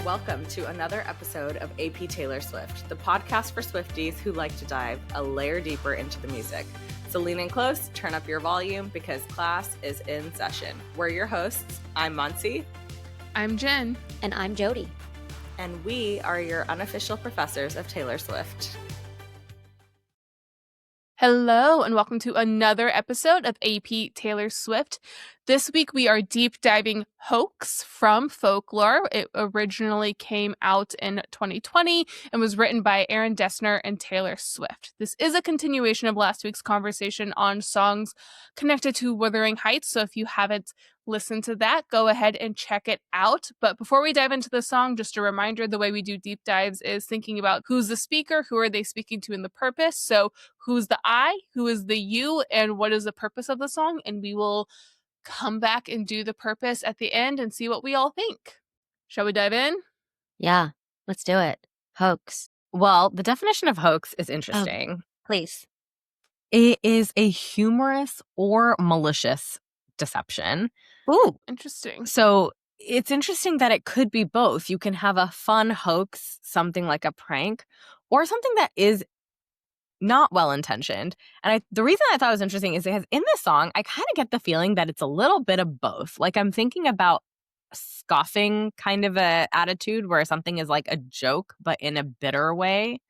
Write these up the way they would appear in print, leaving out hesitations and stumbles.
welcome to another episode of AP Taylor Swift, the podcast for Swifties who like to dive a layer deeper into the music. So lean in close, turn up your volume, because class is in session. We're your hosts. I'm Monsi. I'm Jen. And I'm Jody. And we are your unofficial professors of Taylor Swift. Hello, and welcome to another episode of AP Taylor Swift. This week we are deep diving Hoax from Folklore. It originally came out in 2020 and was written by Aaron Dessner and Taylor Swift. This is a continuation of last week's conversation on songs connected to Wuthering Heights, so if you haven't listened to that, go ahead and check it out. But before we dive into the song, just a reminder, the way we do deep dives is thinking about who's the speaker, who are they speaking to in the purpose. So who's the I, who is the you, and what is the purpose of the song? And we will come back and do the purpose at the end and see what we all think. Shall we dive in? Yeah, let's do it. Hoax. Well, the definition of hoax is interesting. Please. It is a humorous or malicious deception. Ooh, interesting. So it's interesting that it could be both. You can have a fun hoax, something like a prank, or something that is not well-intentioned. And the reason I thought it was interesting is because in this song, I kind of get the feeling that it's a little bit of both. Like I'm thinking about scoffing kind of a attitude where something is like a joke, but in a bitter way.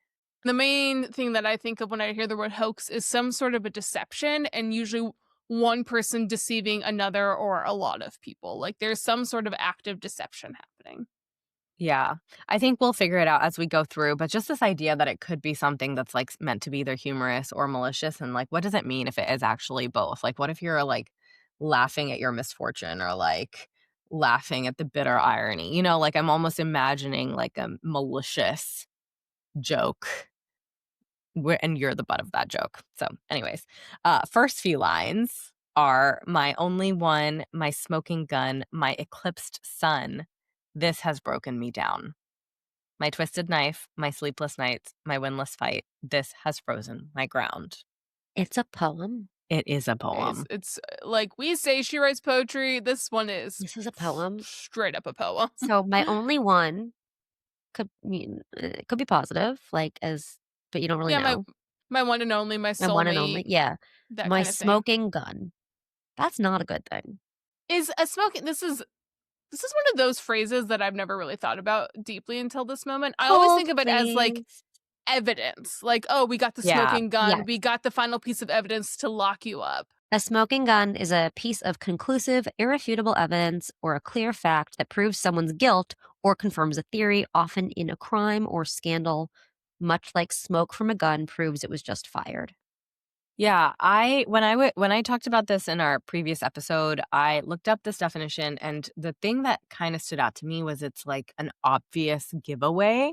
The main thing that I think of when I hear the word hoax is some sort of a deception, and usually one person deceiving another or a lot of people. Like there's some sort of active deception happening. Yeah, I think we'll figure it out as we go through. But just this idea that it could be something that's like meant to be either humorous or malicious. And like, what does it mean if it is actually both? Like, what if you're like laughing at your misfortune or like laughing at the bitter irony? You know, like I'm almost imagining like a malicious joke and you're the butt of that joke. So anyways, first few lines are my only one, my smoking gun, my eclipsed sun. This has broken me down. My twisted knife, my sleepless nights, my windless fight. This has frozen my ground. It's a poem. It is a poem. It's like we say she writes poetry. This one is. This is a poem. Straight up a poem. So my only one could mean it could be positive, like but you don't really know. My one and only, my soulmate. My one and only, yeah. That my kind of smoking gun. That's not a good thing. Is a smoking. This is one of those phrases that I've never really thought about deeply until this moment. I always think of it as like evidence. Like, oh, we got the smoking gun. Yes. We got the final piece of evidence to lock you up. A smoking gun is a piece of conclusive, irrefutable evidence or a clear fact that proves someone's guilt or confirms a theory, often in a crime or scandal, much like smoke from a gun proves it was just fired. Yeah, when I talked about this in our previous episode, I looked up this definition, and the thing that kind of stood out to me was it's like an obvious giveaway.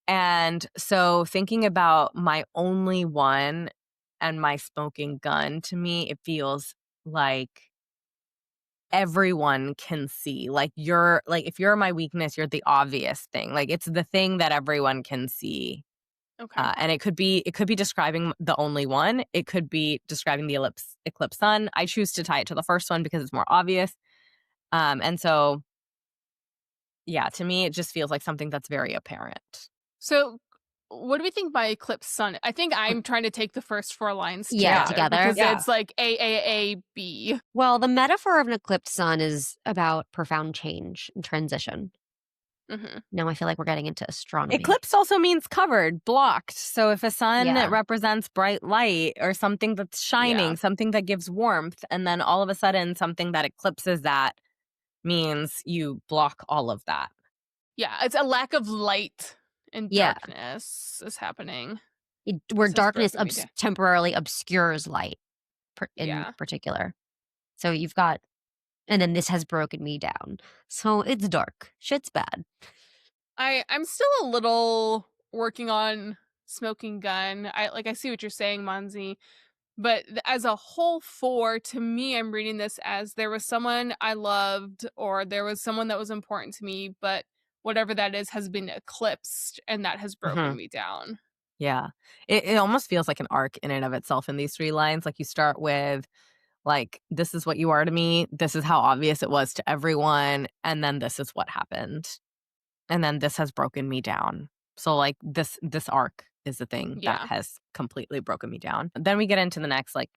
And so thinking about my only one and my smoking gun, to me, it feels like everyone can see. Like if you're my weakness, you're the obvious thing. Like it's the thing that everyone can see. Okay. And it could be describing the only one. It could be describing the eclipsed sun. I choose to tie it to the first one because it's more obvious. And so, yeah, to me, it just feels like something that's very apparent. So what do we think by eclipsed sun? I think I'm trying to take the first four lines together. Because it's like A-A-A-B. Well, the metaphor of an eclipsed sun is about profound change and transition. Mm-hmm. Now I feel like we're getting into astronomy. Eclipse also means covered, blocked. So if a sun represents bright light or something that's shining, something that gives warmth, and then all of a sudden something that eclipses that means you block all of that. Yeah, it's a lack of light and darkness is happening. Where darkness temporarily obscures light in particular. So you've got... And then this has broken me down. So it's dark. Shit's bad. I'm still a little working on smoking gun. I see what you're saying, Monzi. But as a whole to me, I'm reading this as there was someone I loved or there was someone that was important to me, but whatever that is has been eclipsed and that has broken me down. Yeah. It almost feels like an arc in and of itself in these three lines. Like you start with like, this is what you are to me. This is how obvious it was to everyone. And then this is what happened. and then this has broken me down. So like this arc is the thing that Yeah. has completely broken me down. Then we get into the next, like,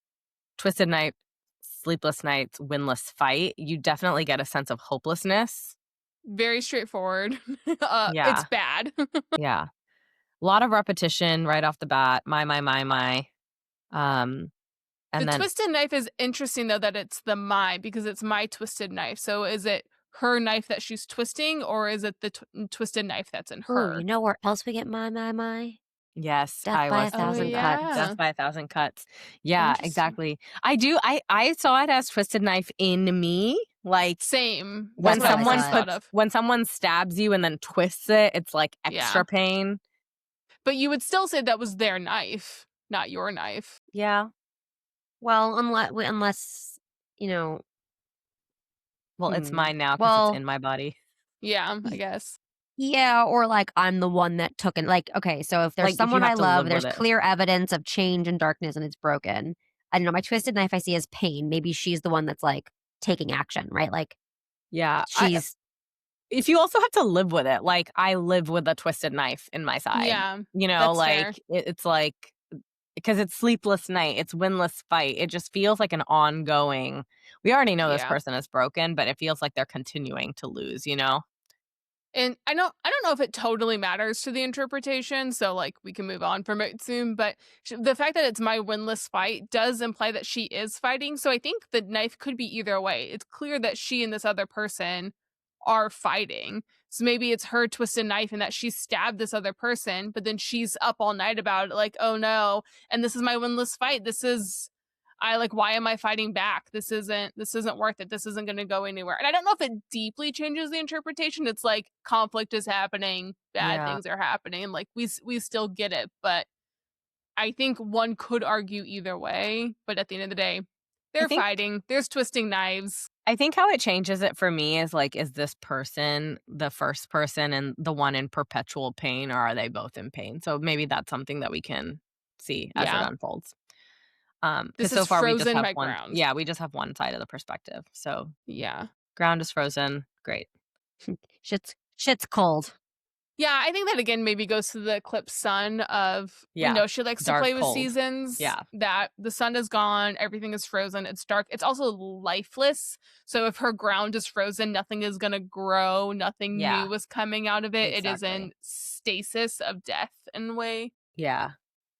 twisted night, sleepless nights, windless fight. You definitely get a sense of hopelessness. Very straightforward. It's Yeah. bad. Yeah. A lot of repetition right off the bat. My. Um, The and then twisted knife is interesting, though, that it's the my, because it's my twisted knife. So is it her knife that she's twisting, or is it the twisted knife that's in Ooh, you her? know where else we get my? yes, Death I by was a Oh, thinking thousand that. cuts. Death yeah. by a thousand cuts. Yeah, Interesting. exactly. I saw it as twisted knife in me. Like Same. That's when That's what how I I someone saw first it. thought puts of. when someone stabs you and then twists it, it's like Yeah. extra pain. But you would still say that was their knife, not your knife. Yeah. Well, unless you know. Well, it's mine now because it's Well, in my body. Yeah, I y- guess. yeah, or like I'm the one that took it. Like, okay, so if there's Like if you someone have I to love, live with there's it. clear evidence of change and darkness, and it's broken. I don't know. My twisted knife I see as pain. Maybe she's the one that's like taking action, right? Like Yeah. she's If you also have to live with it, like I live with a twisted knife in my side. Yeah, You know, that's like fair. it's like because it's sleepless night, it's windless fight. It just feels like an ongoing. We already know this Yeah. person is broken, but it feels like they're continuing to lose, you know? And I don't know if it totally matters to the interpretation, so like we can move on from it soon. But the fact that it's my winless fight does imply that she is fighting. So I think the knife could be either way. It's clear that she and this other person are fighting. So maybe it's her twisted knife and that she stabbed this other person, but then she's up all night about it, like, oh no, and this is my winless fight. This is I like, why am I fighting back? This isn't worth it. This isn't going to go anywhere. And I don't know if it deeply changes the interpretation. It's like conflict is happening, bad Yeah. things are happening. Like we still get it, but I think one could argue either way. But at the end of the day, I they're think fighting. There's twisting knives. I think how it changes it for me is like, is this person the first person and the one in perpetual pain, or are they both in pain? So maybe that's something that we can see as it Yeah, unfolds. this Because is so far we just frozen have my one. ground. Yeah, we just have one side of the perspective. So Yeah. ground is frozen. Great. shit's cold. Yeah, I think that again maybe goes to the eclipsed sun of Yeah. she likes to Dark, play with cold. seasons. Yeah. That the sun is gone, everything is frozen, it's dark. It's also lifeless. So if her ground is frozen, nothing is gonna grow, nothing Yeah. new is coming out of it. It is Exactly. in stasis of death in a way. Yeah.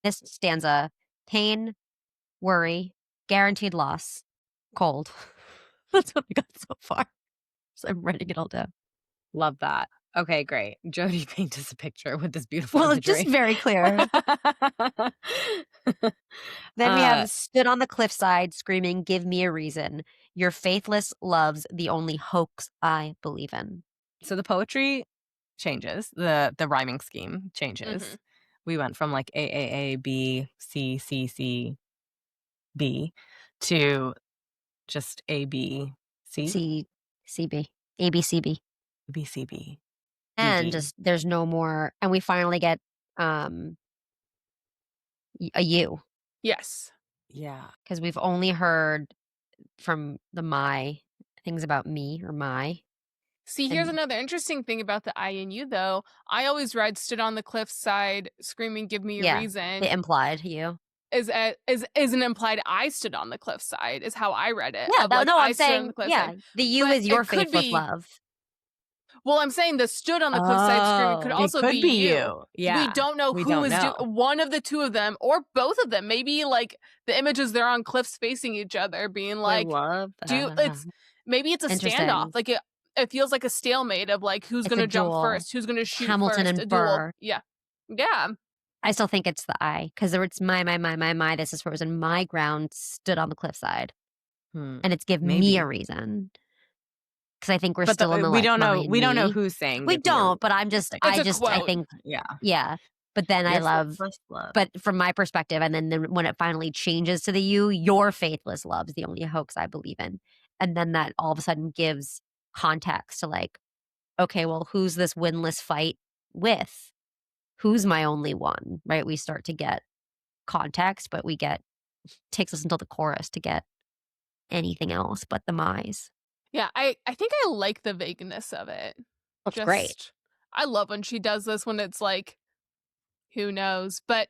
This stanza: pain, worry, guaranteed loss, cold. That's what I got so far. So I'm writing it all down. Love that. Okay, great. Jody, paint us a picture with this beautiful Well, it's just imagery. very clear. Then we Uh, have stood on the cliffside screaming, "Give me a reason. Your faithless love's the only hoax I believe in." so the poetry changes. The rhyming scheme changes. Mhm. We went from like A B C C C B to just A B C C C B A B C B. B C B D And G. just there's no more, and we finally get a you, Yes. Yeah. because we've only heard from the my things about me or my. See, here's And another interesting thing about the I and you, though. I always read stood on the cliffside screaming, give me a yeah, reason. it implied you. Is an implied I stood on the cliffside is how I read it. Yeah, Of like no, I I'm stood on the saying, cliffside. yeah, the you But is your it could faithless be love. well, I'm saying the stood on the cliffside screaming could Oh, It also could be you. you. Yeah. We don't know We who don't is know. one of the two of them or both of them. Maybe like the images they're on cliffs facing each other, being I like, love that. it's maybe it's a interesting. standoff. Like it feels like a stalemate of like who's It's a gonna jump duel. first, who's gonna shoot Hamilton first, a and duel. Burr. Yeah. Yeah. I still think it's the I, because it's my. This is frozen. My ground stood on the cliffside, Hmm. and it's give me Maybe. a reason. Because I think we're But still in the we like don't know. my We don't know me. who's saying. We "Give me a don't, but I'm reason." just, Like, It's I a just, I quote. think, yeah. yeah. But then I Your love, faithless love. but from my perspective, and then when it finally changes to the you, your faithless love's the only hoax I believe in. And then that all of a sudden gives context to like, okay, well, who's this winless fight with? Who's my only one, right? We start to get context, but takes us until the chorus to get anything else but the my's. Yeah, I think I like the vagueness of it. That's great. I love when she does this when it's like, who knows? But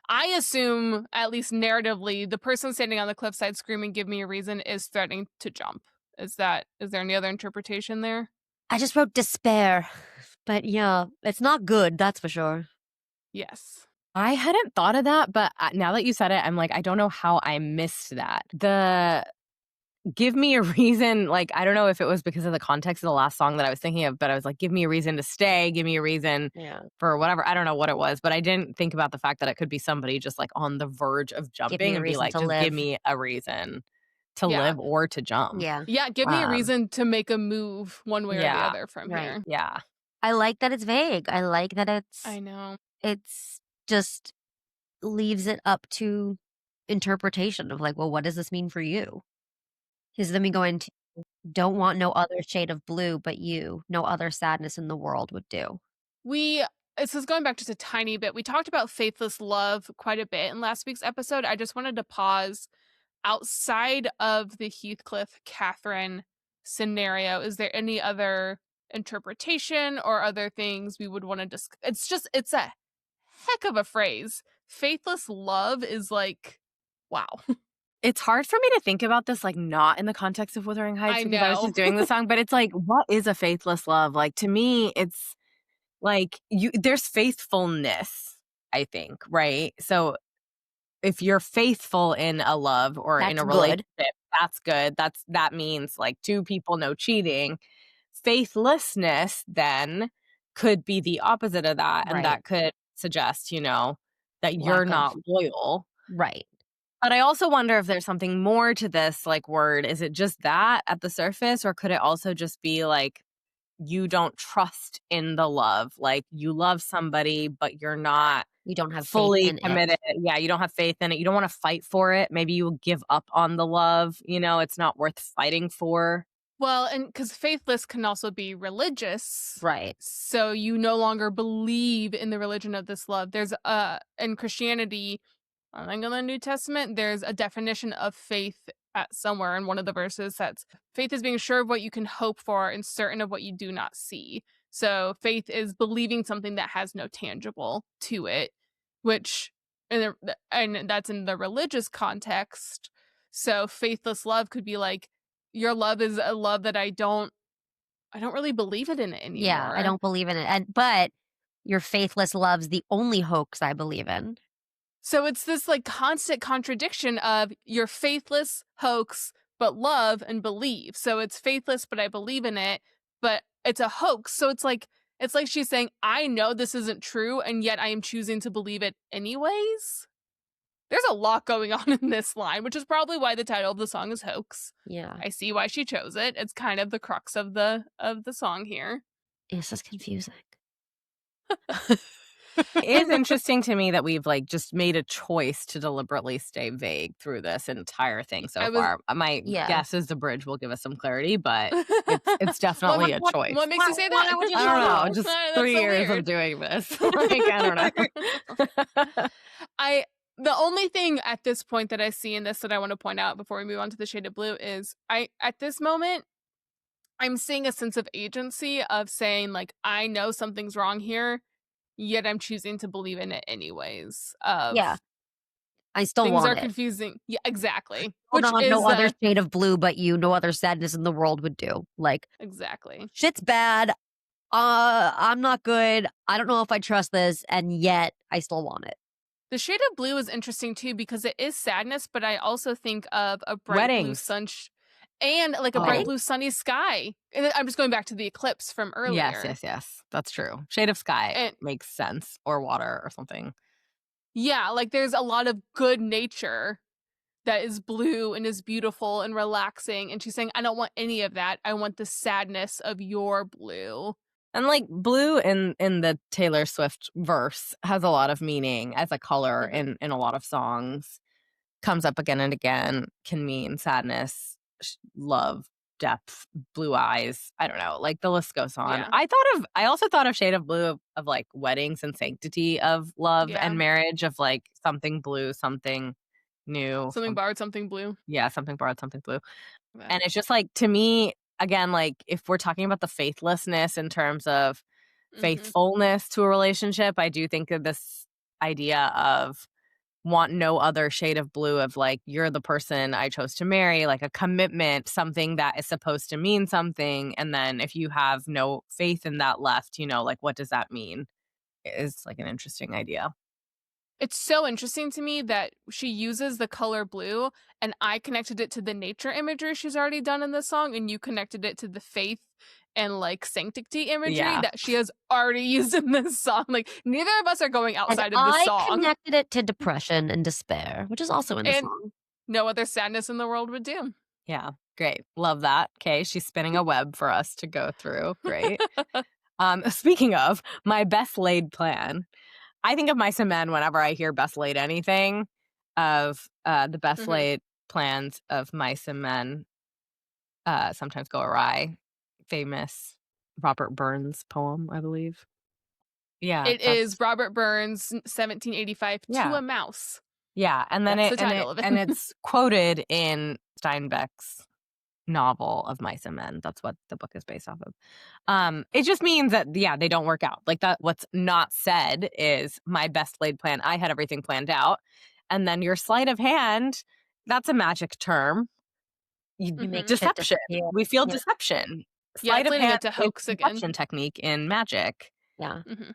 I assume, at least narratively, the person standing on the cliffside screaming, "Give me a reason," is threatening to jump. Is there any other interpretation there? I just wrote despair. But yeah, it's not good, that's for sure. Yes. I hadn't thought of that, but now that you said it, I'm like, I don't know how I missed that. The give me a reason, like, I don't know if it was because of the context of the last song that I was thinking of, but I was like, give me a reason to stay, give me a reason Yeah. for whatever. I don't know what it was, but I didn't think about the fact that it could be somebody just like on the verge of Give me jumping a and be reason like, to just give live. me a reason to Yeah. live or to jump. Yeah. Yeah, give me a reason to make a move one way or the Yeah. other from Right. here. Yeah. I like that it's vague. I like that I know. it's just leaves it up to interpretation of like, well, what does this mean for you? Is them going to don't want no other shade of blue but you. No other sadness in the world would do. This is going back just a tiny bit. We talked about faithless love quite a bit in last week's episode. I just wanted to pause. Outside of the Heathcliff Catherine scenario, is there any other interpretation or other things we would want to discuss? It's a heck of a phrase. Faithless love is like, wow. It's hard for me to think about this, like, not in the context of Wuthering Heights I because I was know. just doing the song, but it's like, what is a faithless love? Like, to me, it's like there's faithfulness, I think, right? So if you're faithful in a love or in That's a good. relationship, that's good. That means like two people, no cheating. Faithlessness then could be the opposite of that, and Right. that could suggest, that you're Lack of not loyal. right. But I also wonder if there's something more to this like word. Is it just that at the surface, or could it also just be like you don't trust in the love? Like you love somebody, but you're not You don't have faith fully in committed. it. Yeah, you don't have faith in it. You don't want to fight for it. Maybe you will give up on the love. It's not worth fighting for. Well, and because faithless can also be religious. Right. So you no longer believe in the religion of this love. There's in Christianity, I think in the New Testament, there's a definition of faith at somewhere in one of the verses that's faith is being sure of what you can hope for and certain of what you do not see. So faith is believing something that has no tangible to it, which and that's in the religious context. So faithless love could be like your love is a love that I don't really believe it in it anymore. Yeah, I don't believe in it. But your faithless love's the only hoax I believe in. So it's this like constant contradiction of you're faithless, hoax, but love and believe. So it's faithless, but I believe in it, but it's a hoax. So it's like she's saying, I know this isn't true, and yet I am choosing to believe it anyways. There's a lot going on in this line, which is probably why the title of the song is Hoax. Yeah. I see why she chose it. It's kind of the crux of the song here. This is confusing. It is interesting to me that we've like just made a choice to deliberately stay vague through this entire thing so far. My guess is the bridge will give us some clarity, but it's definitely a choice. What makes you say that? I don't know. Just 3 years of doing this. Like, I don't know. The only thing at this point that I see in this that I want to point out before we move on to the shade of blue is at this moment, I'm seeing a sense of agency of saying like, I know something's wrong here, yet I'm choosing to believe in it anyways. Yeah. I still things want are it. confusing. Yeah, exactly. Which is no other shade of blue but you, no other sadness in the world would do. Like exactly. Shit's bad. I'm not good. I don't know if I trust this, and yet I still want it. The shade of blue is interesting too because it is sadness, but I also think of a bright blue sun and like a bright blue sunny sky. And I'm just going back to the eclipse from earlier. Yes. That's true. Shade of sky makes sense, or water or something. Yeah, like there's a lot of good nature that is blue and is beautiful and relaxing. And she's saying, I don't want any of that. I want the sadness of your blue. And like blue in the Taylor Swift verse has a lot of meaning as a color in a lot of songs. Comes up again and again, can mean sadness, love, depth, blue eyes. I don't know. Like the list goes on. Yeah. I also thought of shade of blue of like weddings and sanctity of love and marriage, of like something blue, something new. Something borrowed, something blue. Yeah, something borrowed, something blue. Yeah. And it's just like, to me, again, like if we're talking about the faithlessness in terms of faithfulness to a relationship. I do think of this idea of want no other shade of blue, of like, you're the person I chose to marry, like a commitment, something that is supposed to mean something. And then if you have no faith in that left, like, what does that mean? It's like an interesting idea. It's so interesting to me that she uses the color blue, and I connected it to the nature imagery she's already done in the song, and you connected it to the faith and like sanctity imagery Yeah. that she has already used in this song. Like, neither of us are going And outside of this I song. connected it to depression and despair, which is also in the And song. no other sadness in the world would do. Yeah. Great. Love that. Okay. She's spinning a web for us to go through. Great. Speaking of my best laid plan, I think of mice and men whenever I hear best laid anything of the best Mhm. laid plans of mice and men sometimes go awry. Famous Robert Burns poem, I believe. Yeah, It is that's Robert Burns' 1785 To yeah. a Mouse. Yeah, and then That's it the and it title of it. and it's quoted in Steinbeck's novel of Mice and Men. That's what the book is based off of. It just means that they don't work out. Like that what's not said is my best laid plan. I had everything planned out. And then your sleight of hand, that's a magic term. You make Mhm. shit Deception. disappear. We feel Yeah. deception. Yeah, Sleight it's of leading hand it to is hoax a again. deception technique in magic. Yeah. Mhm.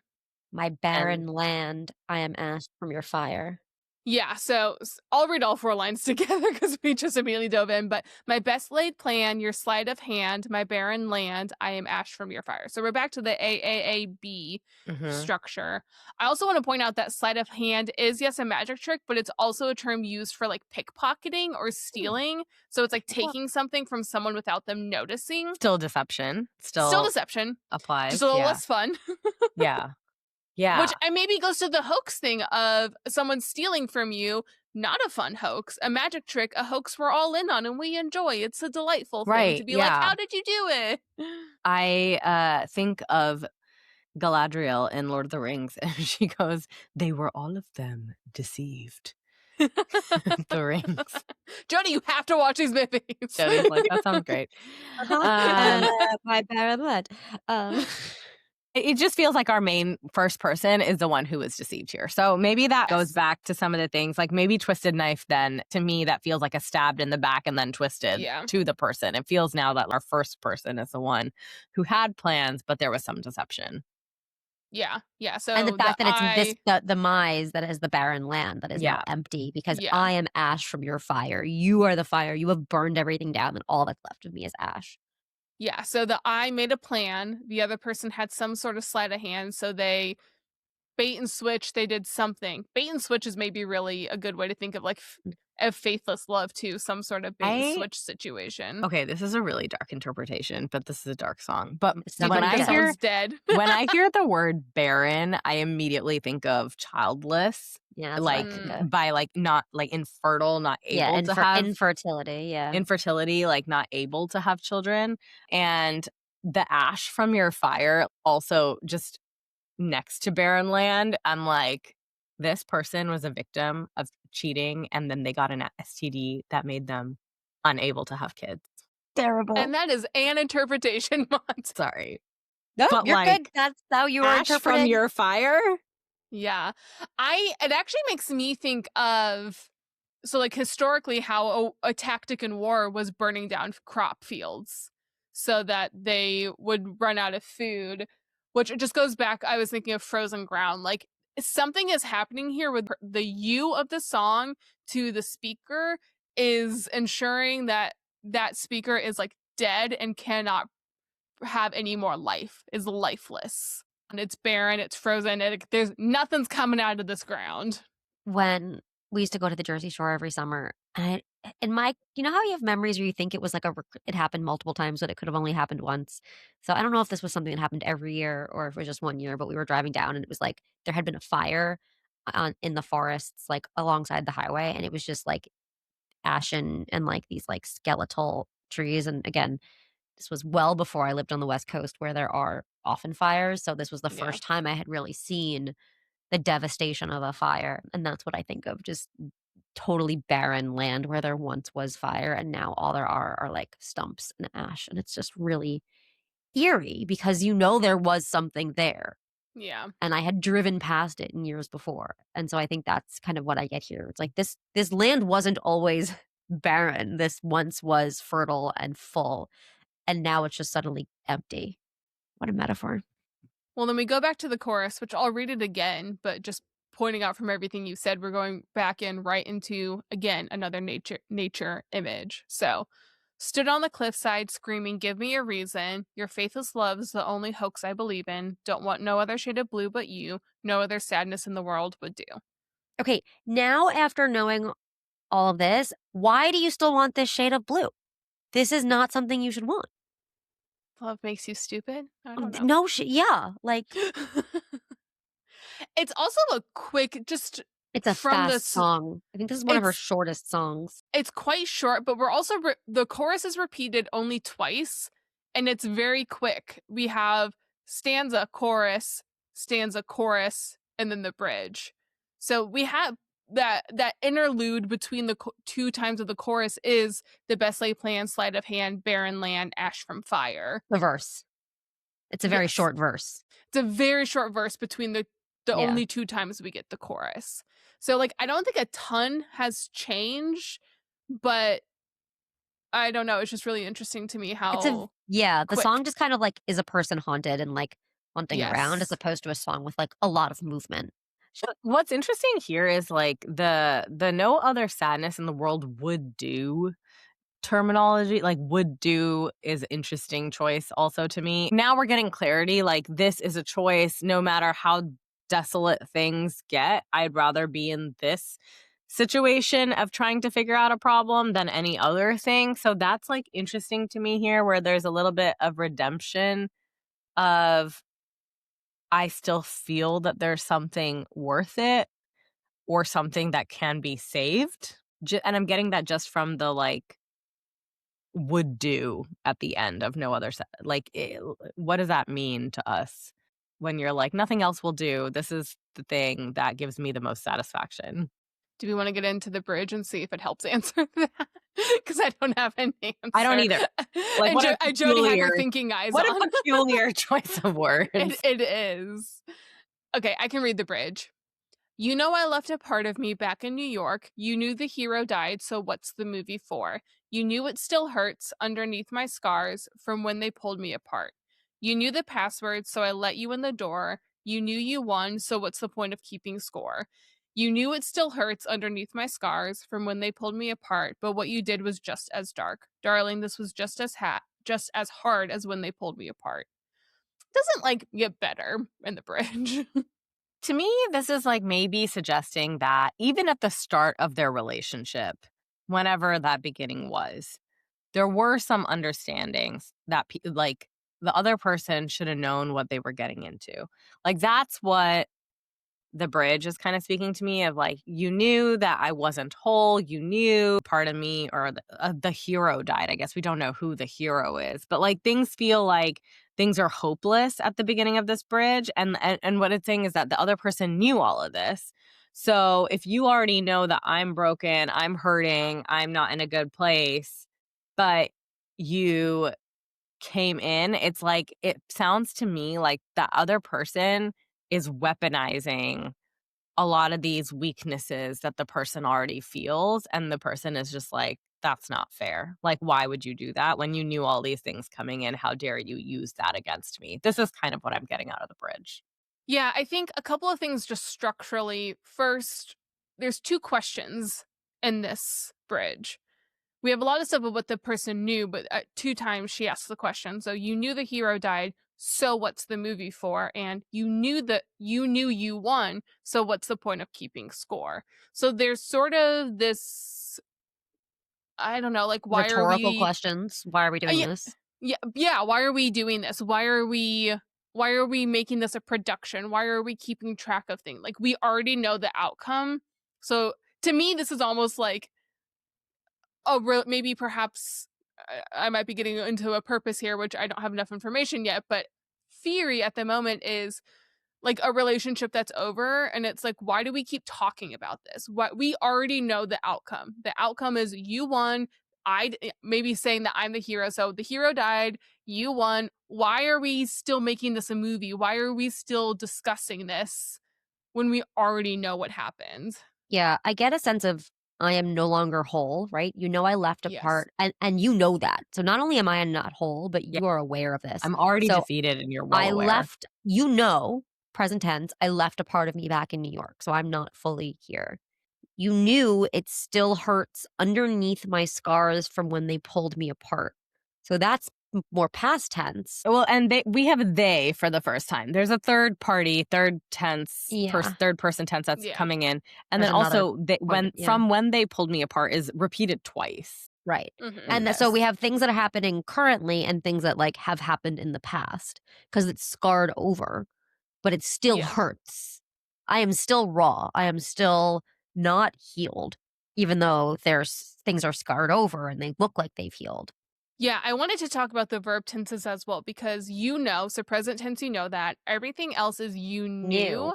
My And barren land, I am asked from your fire. Yeah, so I'll read all 4 lines together because we just immediately dove in. But my best laid plan, your sleight of hand, my barren land, I am ash from your fire. So we're back to the AAAB mhm. structure. I also want to point out that sleight of hand is, yes, a magic trick, but it's also a term used for like pickpocketing or stealing. So it's like Well, taking something from someone without them noticing. Still deception. Still Still deception, just a applies. little Yeah. less fun. Yeah. Which Yeah. and maybe goes to the hoax thing of someone stealing from you. Not a fun hoax, a magic trick, a hoax we're all in on and we enjoy. It's a delightful thing to Right. be like, Yeah. how did you do it? I think of Galadriel in Lord of the Rings, and she goes, "They were all of them deceived." The rings. Jody, you have to watch these movies. Jody's like, "That sounds great." uh-huh. Um, My barren land. it just feels like our main first person is the one who was deceived here. So maybe that goes Yes. back to some of the things, like maybe twisted knife. Then to me, that feels like a stabbed in the back and then twisted Yeah. to the person. It feels now that our first person is the one who had plans, but there was some deception. Yeah. Yeah. And the So fact that it's the mise that is the barren land that is now Yeah. empty because Yeah. I am ash from your fire. You are the fire. You have burned everything down, and all that's left of me is ash. Yeah. So the I made a plan. The other person had some sort of sleight of hand. So they bait and switch, they did something. Bait and switch is maybe really a good way to think of like a faithless love too, some sort of bait and I switch situation. Okay, this is a really dark interpretation, but this is a dark song. But It's Do you not when think gonna I that get. hear someone's dead? when I hear the word barren, I immediately think of childless, Yeah, that's what I like think Mm, of. by like not like infertile, not Yeah, able to have infertility. Yeah. infertility, like not able to have children. And the ash from your fire also just next to barren land. I'm like, this person was a victim of cheating and then they got an STD that made them unable to have kids. Terrible. and that is an interpretation, Mont. Sorry. No, But you're good. like That's how you were ash from interpreting. your fire? Yeah. It actually makes me think of so like historically how a tactic in war was burning down crop fields so that they would run out of food, which it just goes back. I was thinking of frozen ground. Like something is happening here with the you of the song to the speaker is ensuring that that speaker is like dead and cannot have any more life, is lifeless. And it's barren, it's frozen, there's nothing's coming out of this ground. When we used to go to the Jersey Shore every summer, and in my, you know how you have memories where you think it was like it happened multiple times, but it could have only happened once. So I don't know if this was something that happened every year or if it was just one year, but we were driving down and it was like there had been a fire in the forests, like alongside the highway, and it was just like ashen and like these like skeletal trees. And again, this was well before I lived on the West Coast where there are often fires. So this was the Yeah. first time I had really seen the devastation of a fire. And that's what I think of, just totally barren land where there once was fire and now all there are like stumps and ash. And it's just really eerie because you know there was something there. Yeah. And I had driven past it in years before. And so I think that's kind of what I get here. It's like this land wasn't always barren. This once was fertile and full, and now it's just suddenly empty. What a metaphor. Well, then we go back to the chorus, which I'll read it again, but just pointing out from everything you said, we're going back in right into, again, another nature image. So, stood on the cliffside screaming, "Give me a reason. Your faithless love's the only hoax I believe in. Don't want no other shade of blue but you. No other sadness in the world would do." Okay, now after knowing all of this, why do you still want this shade of blue? This is not something you should want. Love makes you stupid? I don't know. No, yeah, like It's also a quick, just it's a from fast this, song. I think this is one of her it's shortest songs. it's quite short, but we're also the chorus is repeated only twice, and it's very quick. We have stanza, chorus, and then the bridge. So we have that interlude between the two times of the chorus is "the best laid plan, sleight of hand, barren land, ash from fire." The verse. It's a very Yes, short verse. it's a very short verse between the Yeah. only two times we get the chorus. So like I don't think a ton has changed, but I don't know. It's just really interesting to me how The quick. song just kind of like is a person haunted and like hunting around as Yes. opposed to a song with like a lot of movement. So what's interesting here is like the no other sadness in the world would do terminology, like would do is interesting choice also to me. Now we're getting clarity, like this is a choice no matter how desolate things get. I'd rather be in this situation of trying to figure out a problem than any other thing. So that's like interesting to me here where there's a little bit of redemption of I still feel that there's something worth it or something that can be saved. And I'm getting that just from the like would do at the end of no other like what does that mean to us when you're like nothing else will do, this is the thing that gives me the most satisfaction. Do we want to get into the bridge and see if it helps answer that? Because I don't have an answer. I don't either. Like And what a Jody had her peculiar thinking eyes what on. a peculiar choice of words. It is. Okay, I can read the bridge. "You know I left a part of me back in New York. You knew the hero died, so what's the movie for? You knew it still hurts underneath my scars from when they pulled me apart. You knew the password, so I let you in the door. You knew you won, so what's the point of keeping score? You knew it still hurts underneath my scars from when they pulled me apart, but what you did was just as dark. Darling, this was just as hard as when they pulled me apart." Doesn't like get better in the bridge. To me, this is like maybe suggesting that even at the start of their relationship, whenever that beginning was, there were some understandings that like the other person should have known what they were getting into. Like that's what the bridge is kind of speaking to me of like you knew that I wasn't whole, you knew part of me or the hero died. I guess we don't know who the hero is, but like things feel like things are hopeless at the beginning of this bridge and what it's saying is that the other person knew all of this. So if you already know that I'm broken, I'm hurting, I'm not in a good place, but you came in, it's like it sounds to me like the other person is weaponizing a lot of these weaknesses that the person already feels, and the person is just like, "That's not fair. Like, why would you do that when you knew all these things coming in? How dare you use that against me?" This is kind of what I'm getting out of the bridge. Yeah, I think a couple of things just structurally. First, there's two questions in this bridge. We have a lot of stuff of what the person knew, but two times she asks the question. So you knew the hero died, so what's the movie for? And you knew you won, so what's the point of keeping score? So there's sort of this, I don't know, like why are Rhetorical we questions. Why are we doing yeah, this? yeah, why are we doing this? Why are we making this a production? Why are we keeping track of things? Like we already know the outcome. So to me this is almost like maybe perhaps I might be getting into a purpose here which I don't have enough information yet, but theory at the moment is like a relationship that's over and it's like why do we keep talking about this? What we already know the outcome. The outcome is you won. maybe saying that I'm the hero. So the hero died, you won. Why are we still making this a movie? Why are we still discussing this when we already know what happened? Yeah, I get a sense of I am no longer whole, right? You know I left a Yes. part and you know that. So not only am I not whole, but Yeah. you are aware of this. I'm already So defeated and you're well I aware. left, present tense, I left a part of me back in New York. So I'm not fully here. You knew it still hurts underneath my scars from when they pulled me apart. So that's more past tense. Well, and we have they for the first time. There's a third party, Yeah. third person tense that's Yeah. coming in, and There's then another also point. Yeah. from when they pulled me apart is repeated twice. Right. Mhm. in And so we this. have things that are happening currently and things that like have happened in the past because it's scarred over, but it still Yeah. hurts. I am still raw. I am still not healed, even though there's things are scarred over and they look like they've healed. Yeah, I wanted to talk about the verb tenses as well because so present tense, you know that. Everything else is you New. knew.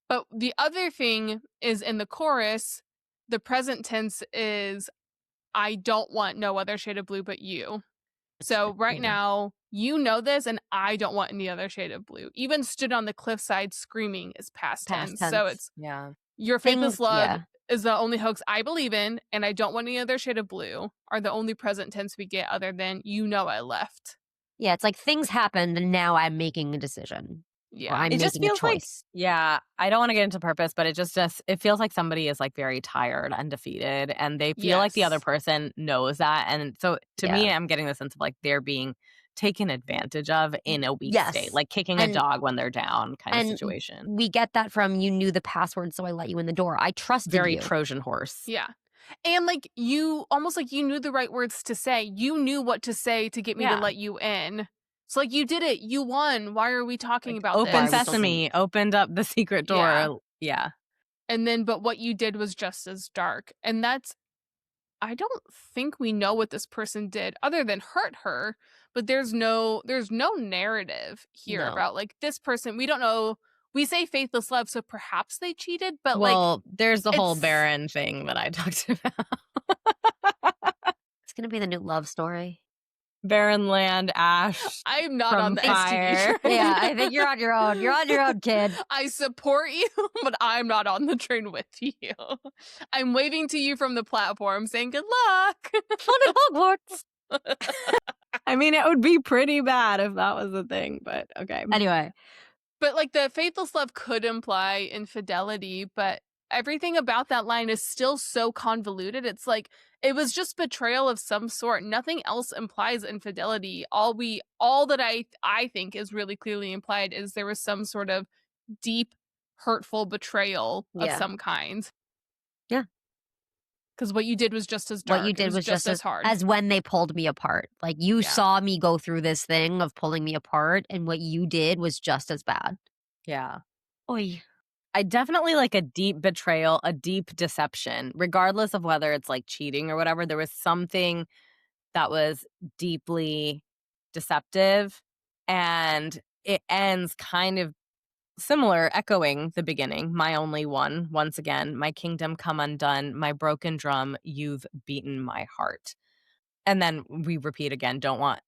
But the other thing is in the chorus, the present tense is I don't want no other shade of blue but you. So right Yeah. now, you know this, and I don't want any other shade of blue. Even stood on the cliffside screaming is past Past tense. So tense. it's Yeah. your faithless Things, love yeah. is the only hoax I believe in, and I don't want any other shade of blue are the only present tense we get other than you know I left. Yeah, it's like things happened and now I'm making a decision or Yeah. I'm It just making a feels like, choice. yeah, I don't want to get into purpose, but it feels like somebody is like very tired and defeated and they feel like the other Yes. person knows that. And so to Yeah. me, I'm getting the sense of like they're being taken advantage of in a weak state, Yes. like kicking a And dog when they're down kind of and situation. we get that from you knew the password, so I let you in the door. I trusted Very you. Trojan horse. Yeah. And like you almost like you knew the right words to say. You knew what to say to get me to Yeah. let you in. So like you did it. You won. Why are we talking Like about Why open are we this? still doing sesame, opened up the secret Yeah. door. Yeah. And then but what you did was just as dark. And that's I don't think we know what this person did other than hurt her, but there's no narrative here No. about like this person. We don't know. We say faithless love, so perhaps they cheated, but like Well, there's the whole it's barren thing that I talked about. It's gonna be the new love story. Barren land, ash I'm not on from the STD fire. train. Yeah, I think you're on your own. You're on your own, kid. I support you, but I'm not on the train with you. I'm waving to you from the platform saying good luck. Fun at Hogwarts. I mean, it would be pretty bad if that was the thing, but okay. Anyway, But like the faithless love could imply infidelity, but everything about that line is still so convoluted. It's like it was just betrayal of some sort. Nothing else implies infidelity. All that I think is really clearly implied is there was some sort of deep hurtful betrayal of yeah. some kind. Yeah. Because what you did was just as What dark. you It did was just just as hard. as when they pulled me apart. Like you Yeah. saw me go through this thing of pulling me apart, and what you did was just as bad. Yeah. Oy. I definitely like a deep betrayal, a deep deception, regardless of whether it's like cheating or whatever. There was something that was deeply deceptive, and it ends kind of similar, echoing the beginning. My only one, once again, my kingdom come undone, my broken drum, you've beaten my heart. And then we repeat again, don't want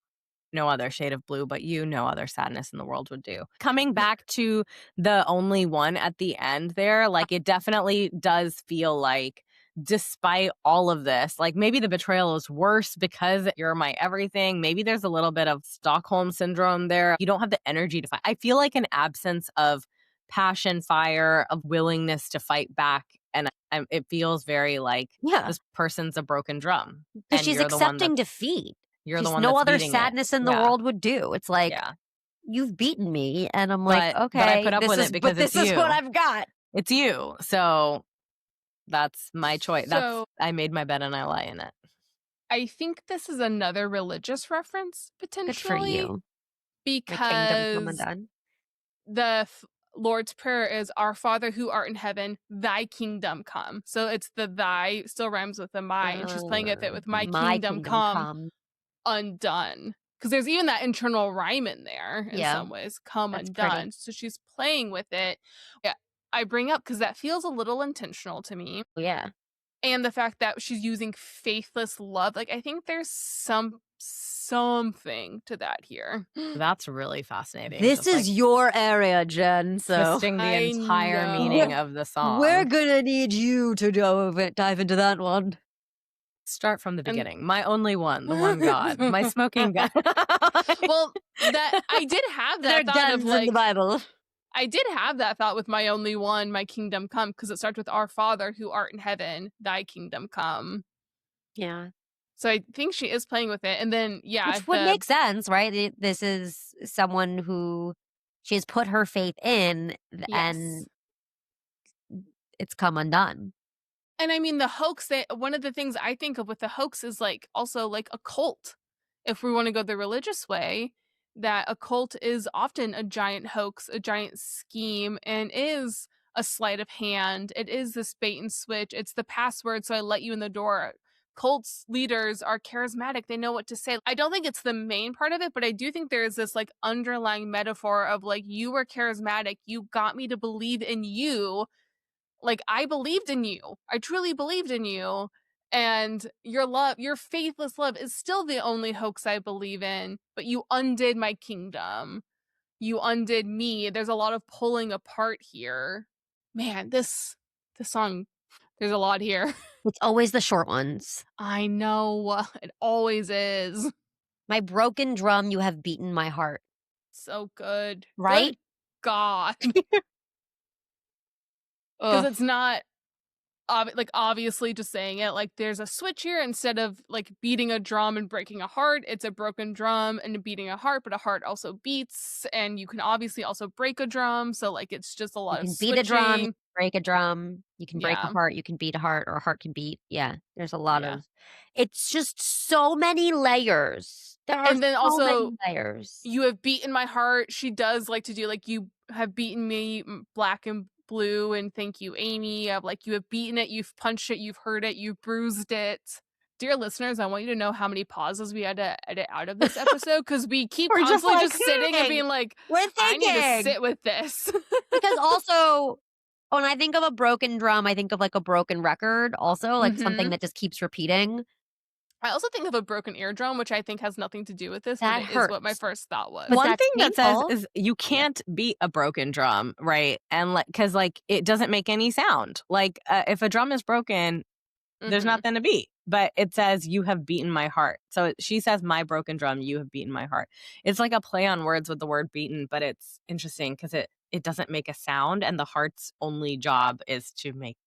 no other shade of blue, but you, no other sadness in the world would do. Coming back to the only one at the end there, like it definitely does feel like despite all of this, like maybe the betrayal is worse because you're my everything. Maybe there's a little bit of Stockholm syndrome there. You don't have the energy to fight. I feel like an absence of passion, fire, of willingness to fight back. And it feels very like Yeah. this person's a broken drum. Because And she's you're the one accepting that's defeat. you're the Just one no that's other beating it. sadness in the Yeah. world would do. It's like Yeah. you've beaten me, and I'm like, But okay, I put up with it because this it's is you. what I've got. It's you. So that's my choice. So I made my bed and I lie in it. I think this is another religious reference Good for potentially you. My kingdom come because undone. the Lord's Prayer is Our Father who art in heaven, thy kingdom come. So it's the thy still rhymes with the my, and she's playing it with my kingdom come undone. Because there's even that internal rhyme in there in some ways, come That's undone. pretty. So she's playing with it. Yeah, I bring up because that feels a little intentional to me. Yeah. And the fact that she's using faithless love, like, I think there's something to that here. That's really fascinating. This Just, is your area, Jen, so twisting the I entire know. meaning of the we're song. gonna need you to dive into that one. Start from the And- beginning. My only one, the one God, my smoking gun. Well, that I did have There are that thought guns of in the like Bible. I did have that thought with my only one, my kingdom come, because it starts with our Father who art in heaven, thy kingdom come. Yeah. So I think she is playing with it. And then Which would make sense, right? This is someone who she has put her faith in and yes. it's come undone. And I mean the hoax, that one of the things I think of with the hoax is like also like a cult. If we want to go the religious way, that a cult is often a giant hoax, a giant scheme, and is a sleight of hand. It is this bait and switch. It's the password, so I let you in the door. Cults leaders are charismatic. They know what to say. I don't think it's the main part of it, but I do think there is this like underlying metaphor of like, you were charismatic. You got me to believe in you. Like, I believed in you. I truly believed in you. And your love, your faithless love is still the only hoax I believe in, but you undid my kingdom. You undid me. There's a lot of pulling apart here. Man, this song, there's a lot here. It's always the short ones. I know. It always is. My broken drum, you have beaten my heart. So good. Right? Good God. Because it's not like obviously just saying it, like there's a switch here. Instead of like beating a drum and breaking a heart, it's a broken drum and beating a heart, but a heart also beats, and you can obviously also break a drum, so like it's just a You lot of can beat a drum, you switching. can break a drum, you can break a Yeah. heart, you can beat a heart, or a heart can beat. Yeah, there's a lot Yeah. of. It's just so many layers. There are And then so also, many layers. you have beaten my heart. She does like to do like, you have beaten me black and blue, and thank you, Amy. Of like, you have beaten it, you've punched it, you've hurt it, you've bruised it. Dear listeners, I want you to know how many pauses we had to edit out of this episode, because we keep We're just constantly like, just sitting and being like, We're I need to thinking. sit with this. Because also, when I think of a broken drum, I think of like a broken record, also, like something Mhm. that just keeps repeating. I also think of a broken eardrum, which I think has nothing to do with this, That but it is what my hurts. first thought was. But One that's thing that says painful. is you can't beat a broken drum, right? And like, because like it doesn't make any sound. Like if a drum is broken, there's Mhm. nothing to beat. But it says you have beaten my heart. So she says my broken drum, you have beaten my heart. It's like a play on words with the word beaten, but it's interesting because it doesn't make a sound, and the heart's only job is to make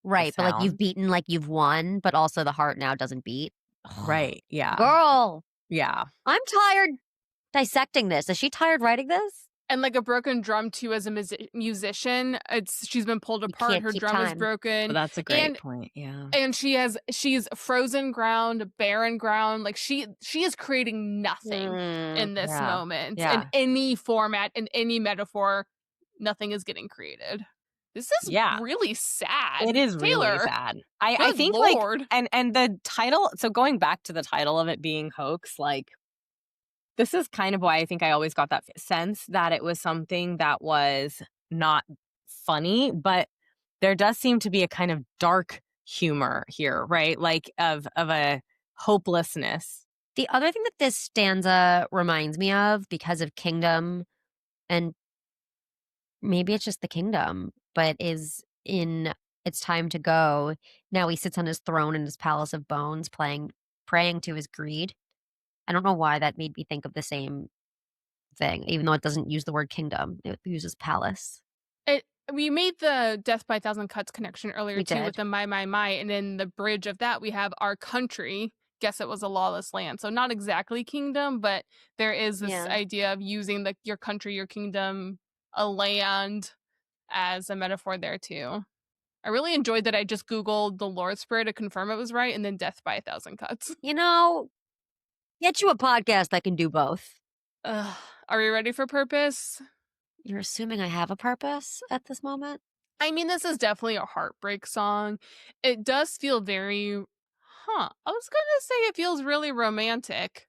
Right, but like you've sound. beaten, like you've won, but also the heart now doesn't beat. Right. Yeah. Girl, Yeah. I'm tired dissecting this. Is she tired writing this? And like a broken drum too, as a musician, she's been pulled apart. can't Her keep drum is time. broken. Well, that's a great and point. Yeah. and she's frozen ground, barren ground. Like she is creating nothing in this Yeah. moment. Yeah. In any format, in any metaphor, nothing is getting created. This is Yeah. really sad. It is really Taylor, sad. I good think Lord. like and the title, so going back to the title of it being hoax, like this is kind of why I think I always got that sense that it was something that was not funny, but there does seem to be a kind of dark humor here, right? Like of a hopelessness. The other thing that this stanza reminds me of, because of kingdom, and maybe it's just the kingdom, but is in It's Time to Go. Now he sits on his throne in his palace of bones, praying to his greed. I don't know why that made me think of the same thing, even though it doesn't use the word kingdom. It uses palace. We made the Death by a Thousand Cuts connection earlier We too did. with the my, and in the bridge of that we have our country. Guess it was a lawless land, so not exactly kingdom, but there is this Yeah. idea of using your country, your kingdom, a land as a metaphor there too. I really enjoyed that I just Googled the Lord's Prayer to confirm it was right, and then Death by a Thousand Cuts. You know, get you a podcast that can do both. Ugh. Are we ready for purpose? You're assuming I have a purpose at this moment? I mean, this is definitely a heartbreak song. It does feel very, I was gonna say it feels really romantic,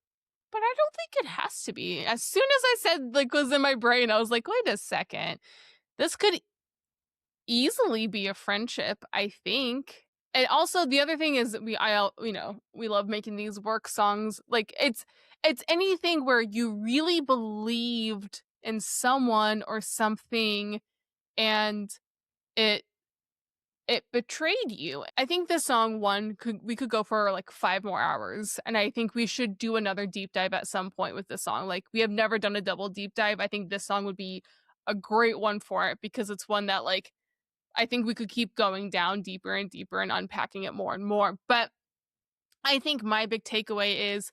but I don't think it has to be. As soon as I said, like, was in my brain, I was like, wait a second. This could easily be a friendship, I think. And also the other thing is we love making these work songs. Like it's anything where you really believed in someone or something and it betrayed you. I think this song we could go for like 5 more hours, and I think we should do another deep dive at some point with this song. Like we have never done a double deep dive. I think this song would be a great one for it because it's one that like I think we could keep going down deeper and deeper and unpacking it more and more. But I think my big takeaway is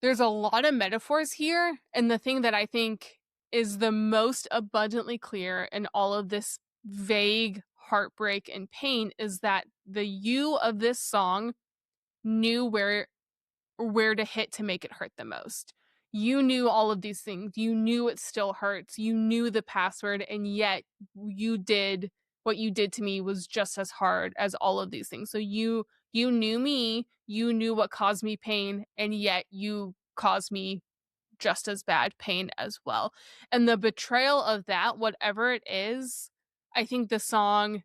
there's a lot of metaphors here. And the thing that I think is the most abundantly clear in all of this vague heartbreak and pain is that the you of this song knew where to hit to make it hurt the most. You knew all of these things. You knew it still hurts. You knew the password, and yet what you did to me was just as hard as all of these things. So you knew me, you knew what caused me pain, and yet you caused me just as bad pain as well. And the betrayal of that, whatever it is, I think the song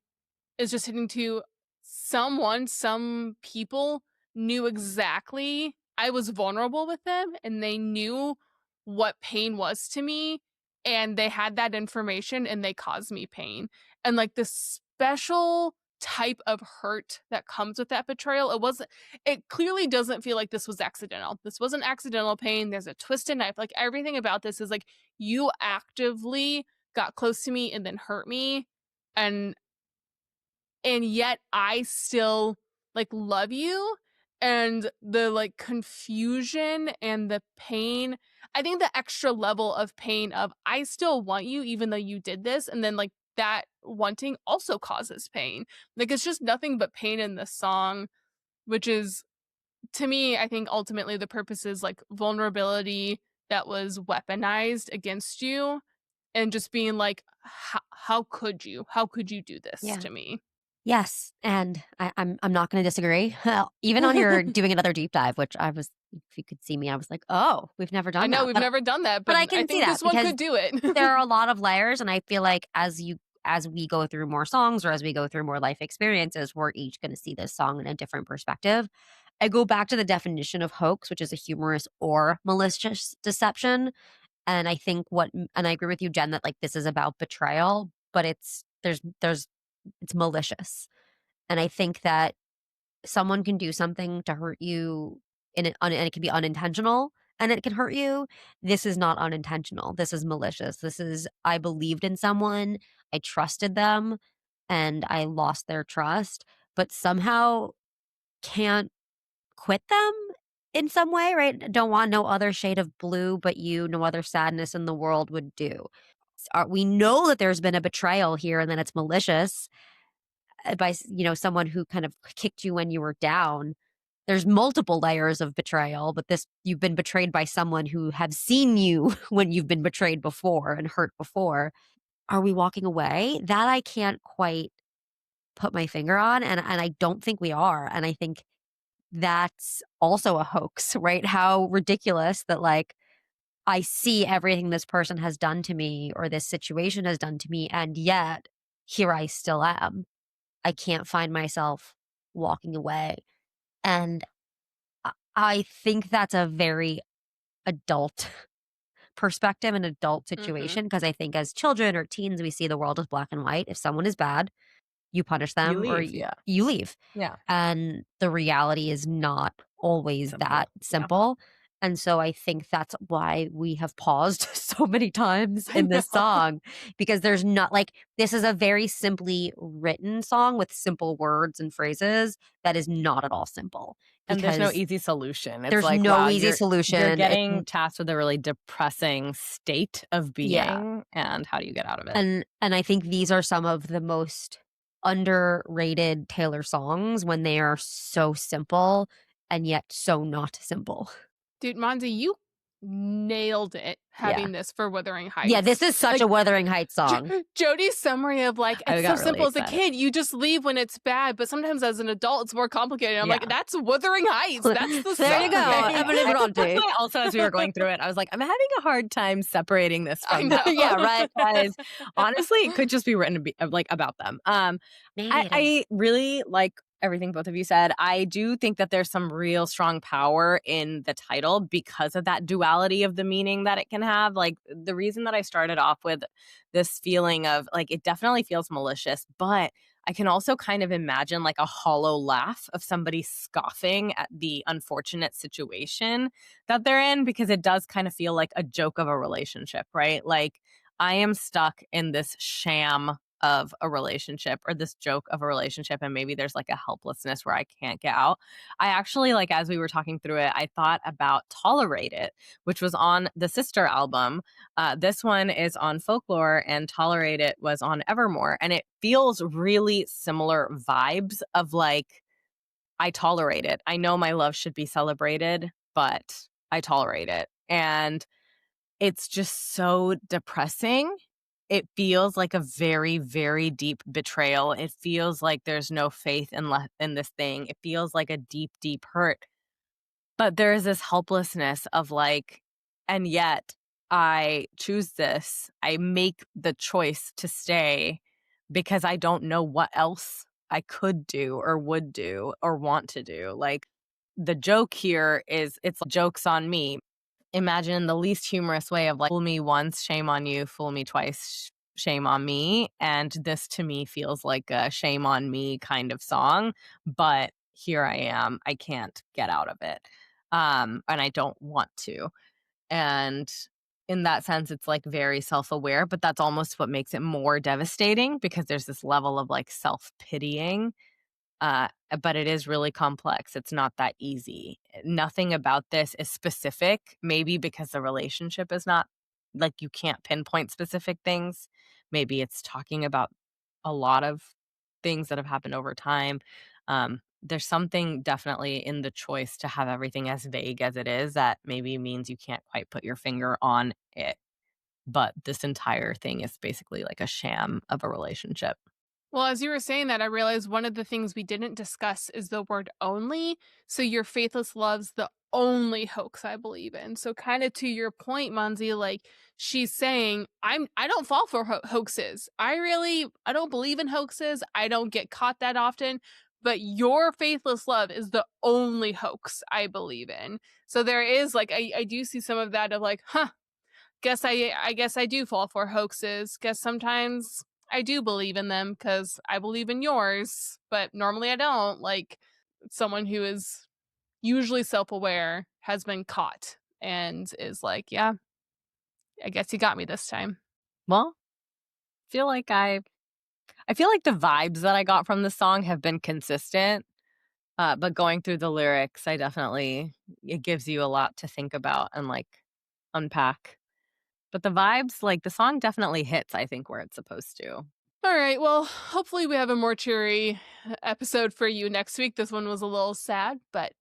is just hitting to some people knew exactly I was vulnerable with them and they knew what pain was to me and they had that information and they caused me pain. And like the special type of hurt that comes with that betrayal, it clearly doesn't feel like this was accidental. This wasn't accidental pain. There's a twisted knife. Like everything about this is like you actively got close to me and then hurt me. And yet I still like love you. And the like confusion and the pain, I think the extra level of pain of I still want you even though you did this, and then like that wanting also causes pain. Like it's just nothing but pain in the song, which is to me, I think ultimately the purpose is like vulnerability that was weaponized against you, and just being like, how could you do this to me? Yes, and I'm not going to disagree. Even on your doing another deep dive, which I was, if you could see me, I was like, oh, we've never I done know that. we've never done that, but but I I can see think that this one because could do it. there are a lot of layers, and I feel like as we go through more songs or as we go through more life experiences, we're each going to see this song in a different perspective. I go back to the definition of hoax, which is a humorous or malicious deception. And I think and I agree with you, Jen, that like this is about betrayal, but it's malicious. And I think that someone can do something to hurt you and it can be unintentional and it can hurt you. This is not unintentional. This is malicious. This is, I believed in someone, I trusted them, and I lost their trust, but somehow can't quit them in some way, right? Don't want no other shade of blue but you, no other sadness in the world would do. We know that there's been a betrayal here and that it's malicious by someone who kind of kicked you when you were down. There's multiple layers of betrayal, but you've been betrayed by someone who have seen you when you've been betrayed before and hurt before. Are we walking away? That I can't quite put my finger on, and I don't think we are. And I think that's also a hoax, right? How ridiculous that like I see everything this person has done to me or this situation has done to me, and yet here I still am. I can't find myself walking away. And I think that's a very adult perspective, an adult Mhm. situation, because I think as children or teens, we see the world as black and white. If someone is bad, you punish You them or leave, yeah. you leave. Yeah. And the reality is not always Simple, that yeah. simple. And so I think that's why we have paused so many times I in this know. song, because there's not like, this is a very simply written song with simple words and phrases that is not at all simple. And there's no Because easy solution. It's there's like, no wow, easy you're solution. getting tasked with a really depressing state of Yeah. being, and how do you get out of it? And I think these are some of the most underrated Taylor songs when they are so simple and yet so not simple. Dude, Monzi, you nailed it Yeah. having this for Wuthering Heights. Yeah, this is such Like, a Wuthering Heights song. Jody's summary of like, I it's so got really simple as a excited. kid. You just leave when it's bad, but sometimes as an adult, it's more complicated. I'm Yeah. like, that's Wuthering Heights. That's the There you go. song. Emily Bronte. Also, as we were going through it, I was like, I'm having a hard time separating this I from know. them. Yeah, right. Because honestly, it could just be written to be like about them. Maybe I really like everything both of you said. I do think that there's some real strong power in the title because of that duality of the meaning that it can have. Like, the reason that I started off with this feeling of like, it definitely feels malicious, but I can also kind of imagine like a hollow laugh of somebody scoffing at the unfortunate situation that they're in, because it does kind of feel like a joke of a relationship, right? Like, I am stuck in this sham of a relationship or this joke of a relationship, and maybe there's like a helplessness where I can't get out. I actually, like, as we were talking through it, I thought about Tolerate It, which was on the Sister album. This one is on Folklore, and Tolerate It was on Evermore, and it feels really similar vibes of like, I tolerate it. I know my love should be celebrated, but I tolerate it. And it's just so depressing. It feels like a very, very deep betrayal. It feels like there's no faith in this thing. It feels like a deep, deep hurt. But there is this helplessness of like, and yet I choose this. I make the choice to stay because I don't know what else I could do or would do or want to do. Like, the joke here is it's jokes on me. Imagine the least humorous way of like, fool me once, shame on you, fool me twice, shame on me. And this to me feels like a shame on me kind of song, but here I am. I can't get out of it. And I don't want to. And in that sense, it's like very self-aware, but that's almost what makes it more devastating, because there's this level of like self-pitying. But it is really complex. It's not that easy. Nothing about this is specific, maybe because the relationship is not, like, you can't pinpoint specific things. Maybe it's talking about a lot of things that have happened over time. There's something definitely in the choice to have everything as vague as it is that maybe means you can't quite put your finger on it. But this entire thing is basically like a sham of a relationship. Well, as you were saying that, I realized one of the things we didn't discuss is the word only. So your faithless love's the only hoax I believe in. So kind of to your point, Monzi, like she's saying, I don't fall for hoaxes. I don't believe in hoaxes. I don't get caught that often. But your faithless love is the only hoax I believe in. So there is like I do see some of that of like, I guess I do fall for hoaxes. Guess sometimes I do believe in them because I believe in yours, but normally I don't. Like someone who is usually self-aware has been caught and is like, yeah, I guess you got me this time. Well, feel like I feel like the vibes that I got from the song have been consistent, but going through the lyrics, it gives you a lot to think about and like unpack. But the vibes, like the song definitely hits, I think, where it's supposed to. All right. Well, hopefully we have a more cheery episode for you next week. This one was a little sad, but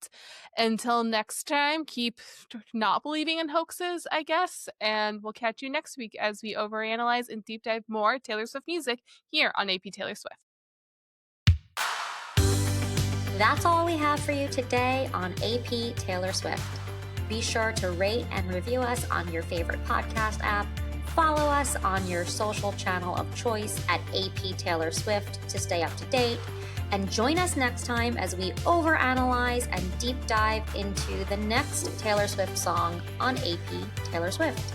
until next time, keep not believing in hoaxes, I guess. And we'll catch you next week as we overanalyze and deep dive more Taylor Swift music here on AP Taylor Swift. That's all we have for you today on AP Taylor Swift. Be sure to rate and review us on your favorite podcast app. Follow us on your social channel of choice at AP Taylor Swift to stay up to date. And join us next time as we overanalyze and deep dive into the next Taylor Swift song on AP Taylor Swift.